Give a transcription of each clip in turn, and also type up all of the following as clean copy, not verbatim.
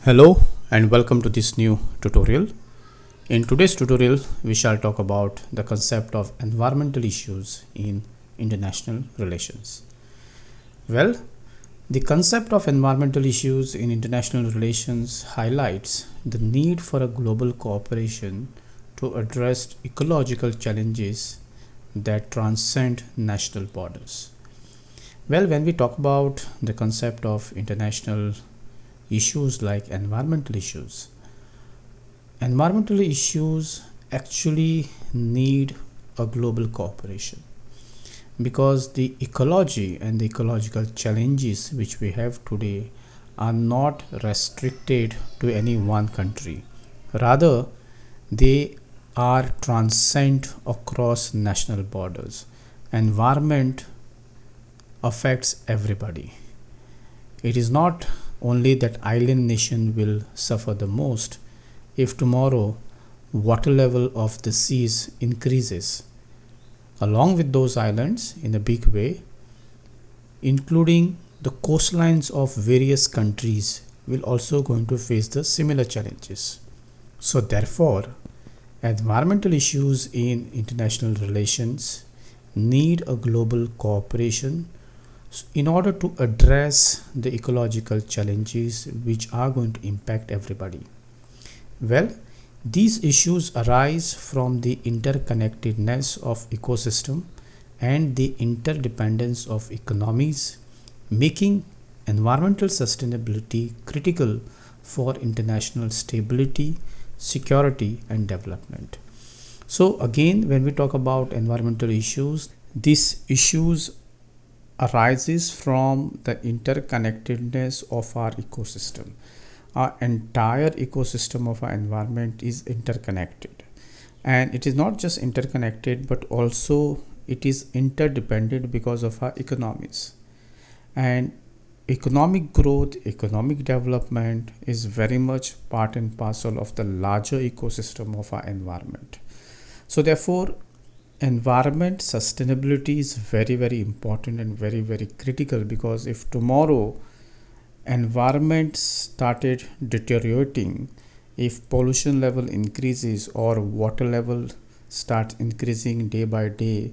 Hello and welcome to this new tutorial. In today's tutorial, we shall talk about the concept of environmental issues in international relations. Well, the concept of environmental issues in international relations highlights the need for a global cooperation to address ecological challenges that transcend national borders. Well, when we talk about the concept of international issues like environmental issues actually need a global cooperation because the ecology and the ecological challenges which we have today are not restricted to any one country. Rather, they are transcend across national borders. Environment affects everybody. It is not only that island nation will suffer the most if tomorrow water level of the seas increases along with those islands in a big way, including the coastlines of various countries will also going to face the similar challenges. So therefore, environmental issues in international relations need a global cooperation in order to address the ecological challenges which are going to impact everybody. Well, these issues arise from the interconnectedness of ecosystem and the interdependence of economies, making environmental sustainability critical for international stability, security and development. So again, when we talk about environmental issues, these issues arises from the interconnectedness of our ecosystem. Our entire ecosystem of our environment is interconnected, and it is not just interconnected but also it is interdependent because of our economies. And economic growth, economic development is very much part and parcel of the larger ecosystem of our environment. So therefore, environment sustainability is very important and very critical, because if tomorrow environment started deteriorating, if pollution level increases or water level starts increasing day by day,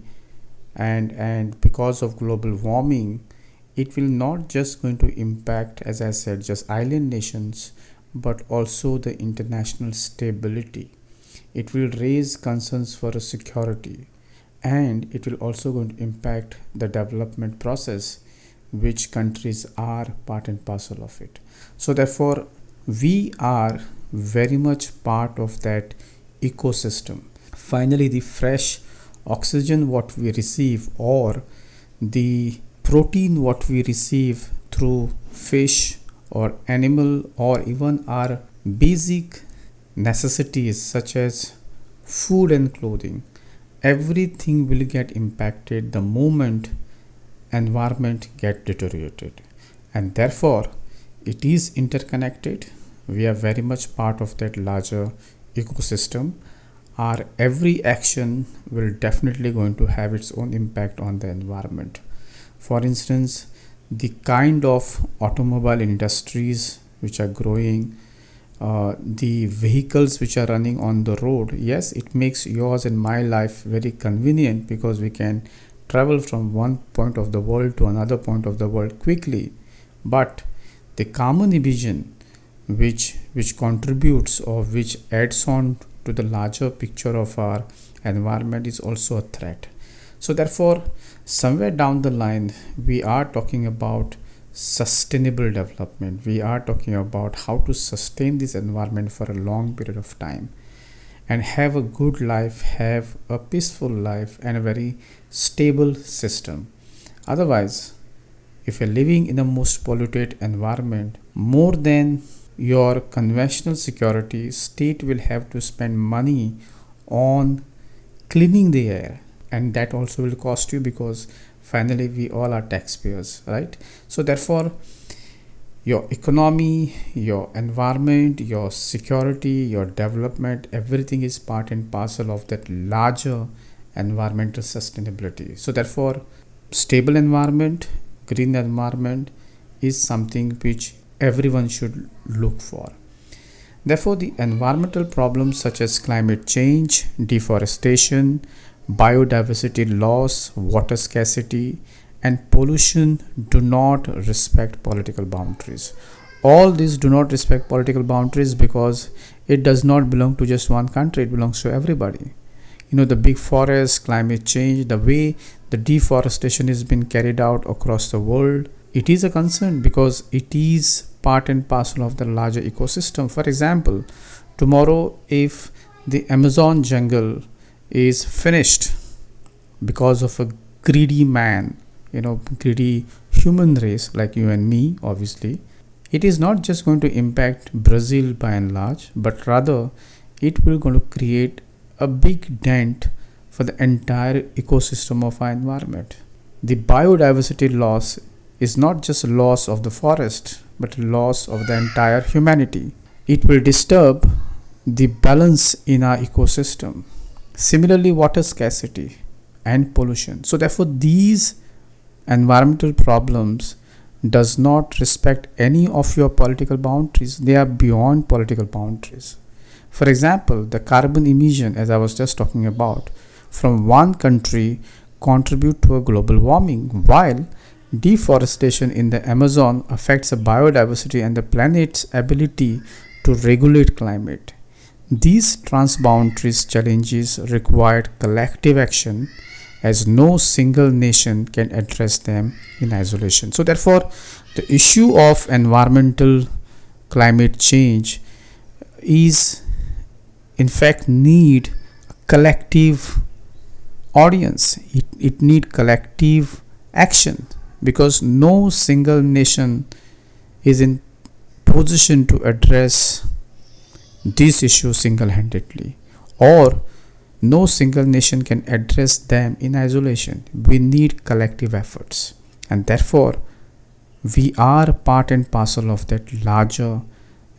and because of global warming, it will not just going to impact, as I said, just island nations but also the international stability. It will raise concerns for security, and it will also going to impact the development process which countries are part and parcel of it. So therefore, we are very much part of that ecosystem. Finally, the fresh oxygen what we receive, or the protein what we receive through fish or animal, or even our basic necessities such as food and clothing, everything will get impacted the moment environment get deteriorated. And therefore, it is interconnected. We are very much part of that larger ecosystem. Our every action will definitely going to have its own impact on the environment. For instance, the kind of automobile industries which are growing, the vehicles which are running on the road, yes, it makes yours and my life very convenient because we can travel from one point of the world to another point of the world quickly. But the carbon emission which contributes or which adds on to the larger picture of our environment is also a threat. So therefore, somewhere down the line, we are talking about sustainable development. We are talking about how to sustain this environment for a long period of time and have a good life, have a peaceful life and a very stable system. Otherwise, if you're living in a most polluted environment, more than your conventional security, state will have to spend money on cleaning the air, and that also will cost you because finally we all are taxpayers, right? So therefore, your economy, your environment, your security, your development, everything is part and parcel of that larger environmental sustainability. So therefore, stable environment, green environment is something which everyone should look for. Therefore, the environmental problems such as climate change, deforestation, biodiversity loss, water scarcity, and pollution do not respect political boundaries. All these do not respect political boundaries because it does not belong to just one country, it belongs to everybody. The big forests, climate change, the way the deforestation is being carried out across the world, it is a concern because it is part and parcel of the larger ecosystem. For example, tomorrow if the Amazon jungle is finished because of a greedy man, greedy human race like you and me, obviously, it is not just going to impact Brazil by and large, but rather it will going to create a big dent for the entire ecosystem of our environment. The biodiversity loss is not just loss of the forest, but loss of the entire humanity. It will disturb the balance in our ecosystem. Similarly, water scarcity and pollution. So therefore, these environmental problems does not respect any of your political boundaries. They are beyond political boundaries. For example, the carbon emission, as I was just talking about, from one country contribute to a global warming, while deforestation in the Amazon affects the biodiversity and the planet's ability to regulate climate. These transboundary challenges require collective action, as no single nation can address them in isolation. So therefore, the issue of environmental climate change is in fact need a collective audience. It need collective action, because no single nation is in position to address these issues single-handedly, or no single nation can address them in isolation. We need collective efforts, and therefore we are part and parcel of that larger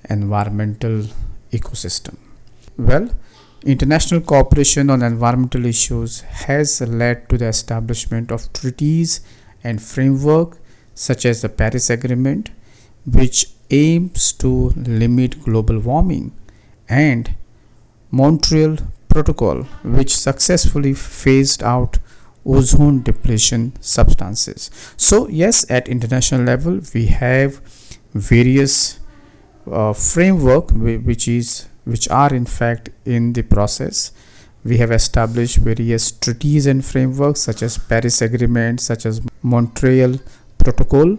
environmental ecosystem. Well, international cooperation on environmental issues has led to the establishment of treaties and framework such as the Paris Agreement, which aims to limit global warming, and Montreal Protocol, which successfully phased out ozone depletion substances. So yes, at international level we have various framework which are in fact in the process. We have established various treaties and frameworks such as Paris Agreement, such as Montreal Protocol,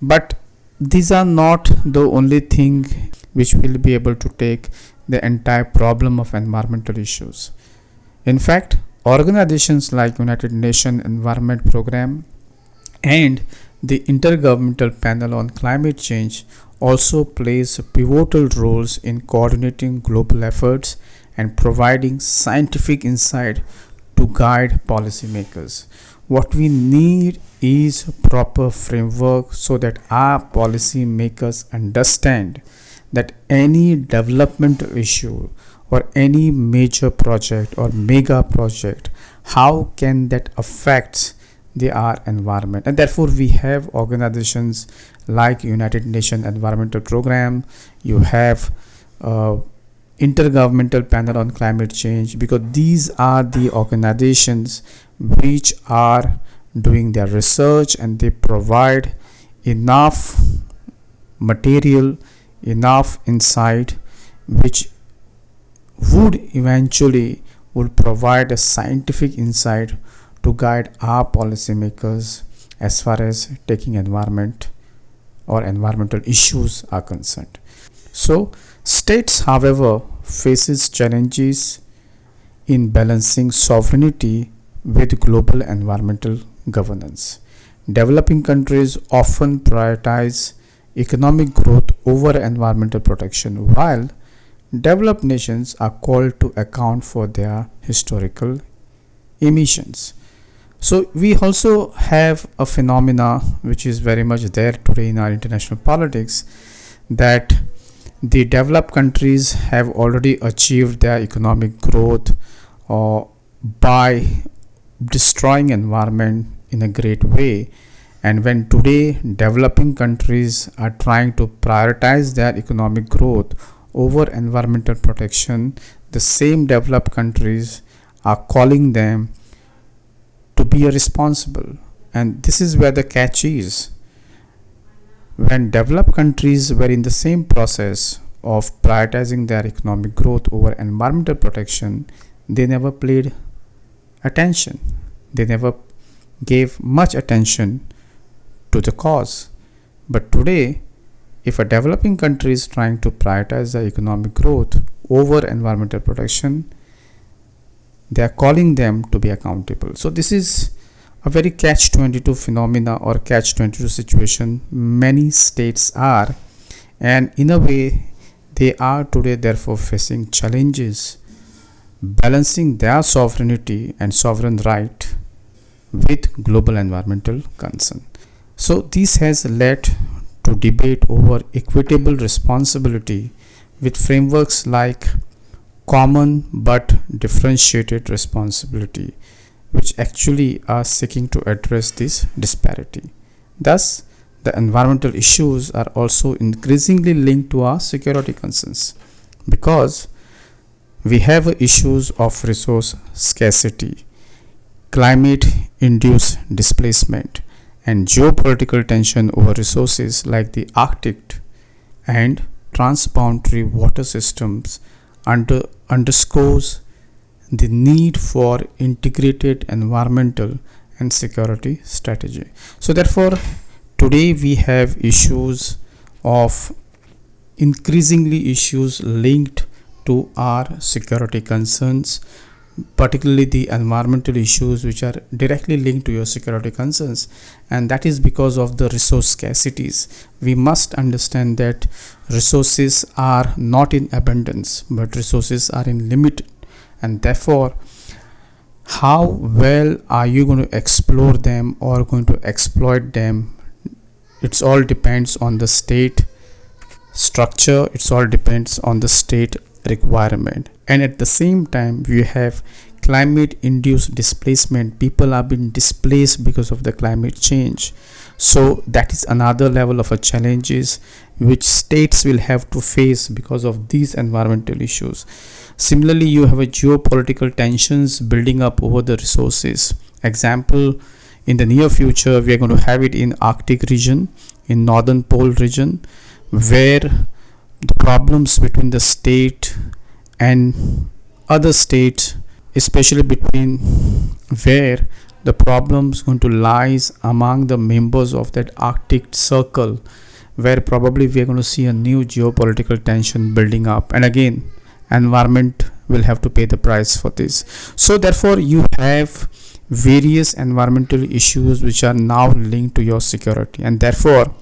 but these are not the only thing which will be able to take the entire problem of environmental issues. In fact, organizations like United Nations Environment Program and the Intergovernmental Panel on Climate Change also plays pivotal roles in coordinating global efforts and providing scientific insight to guide policymakers. What we need is a proper framework so that our policymakers understand that any developmental issue or any major project or mega project, how can that affect our environment. And therefore we have organizations like United Nations Environmental Program, you have Intergovernmental Panel on Climate Change, because these are the organizations which are doing their research and they provide enough material, enough insight, which would eventually provide a scientific insight to guide our policymakers as far as taking environment or environmental issues are concerned. So states, however, faces challenges in balancing sovereignty with global environmental governance. Developing countries often prioritize economic growth over environmental protection, while developed nations are called to account for their historical emissions. So we also have a phenomena which is very much there today in our international politics, that the developed countries have already achieved their economic growth by destroying environment in a great way. And when today developing countries are trying to prioritize their economic growth over environmental protection, the same developed countries are calling them to be responsible. And this is where the catch is. When developed countries were in the same process of prioritizing their economic growth over environmental protection, they never paid attention. They never gave much attention to the cause. But today, if a developing country is trying to prioritize the economic growth over environmental protection, they are calling them to be accountable. So this is a very catch-22 phenomena or catch-22 situation many states are, and in a way they are today therefore facing challenges balancing their sovereignty and sovereign right with global environmental concern. So this has led to debate over equitable responsibility with frameworks like common but differentiated responsibility, which actually are seeking to address this disparity. Thus, the environmental issues are also increasingly linked to our security concerns, because we have issues of resource scarcity, climate induced displacement, and geopolitical tension over resources like the Arctic and transboundary water systems underscores the need for integrated environmental and security strategy. So therefore, today we have issues of increasingly issues linked to our security concerns, particularly the environmental issues which are directly linked to your security concerns, and that is because of the resource scarcities. We must understand that resources are not in abundance, but resources are in limit, and therefore how well are you going to explore them or going to exploit them? It's all depends on the state structure, it's all depends on the state requirement. And at the same time, we have climate induced displacement. People are being displaced because of the climate change. So that is another level of a challenges which states will have to face because of these environmental issues. Similarly, you have a geopolitical tensions building up over the resources. Example, in the near future, we are going to have it in Arctic region, in Northern Pole region, where the problems between the state and other states, especially between where the problems going to lies among the members of that Arctic circle, where probably we are going to see a new geopolitical tension building up, and again environment will have to pay the price for this. So therefore you have various environmental issues which are now linked to your security, and therefore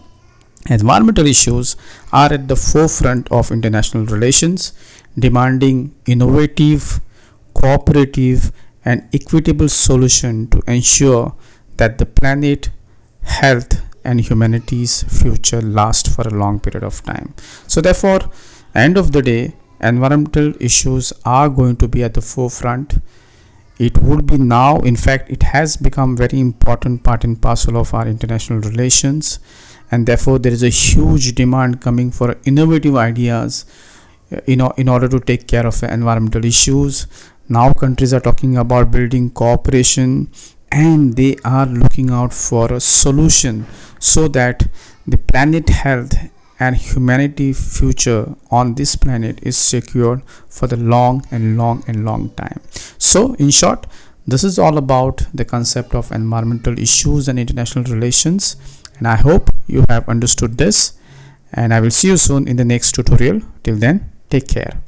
environmental issues are at the forefront of international relations, demanding innovative, cooperative and equitable solution to ensure that the planet health and humanity's future last for a long period of time. So therefore, end of the day, environmental issues are going to be at the forefront. It would be now, in fact it has become very important part and parcel of our international relations, and therefore there is a huge demand coming for innovative ideas in order to take care of environmental issues. Now countries are talking about building cooperation, and they are looking out for a solution so that the planet health and humanity future on this planet is secured for the long time. So in short, this is all about the concept of environmental issues and international relations, and I hope you have understood this, and I will see you soon in the next tutorial. Till then, take care.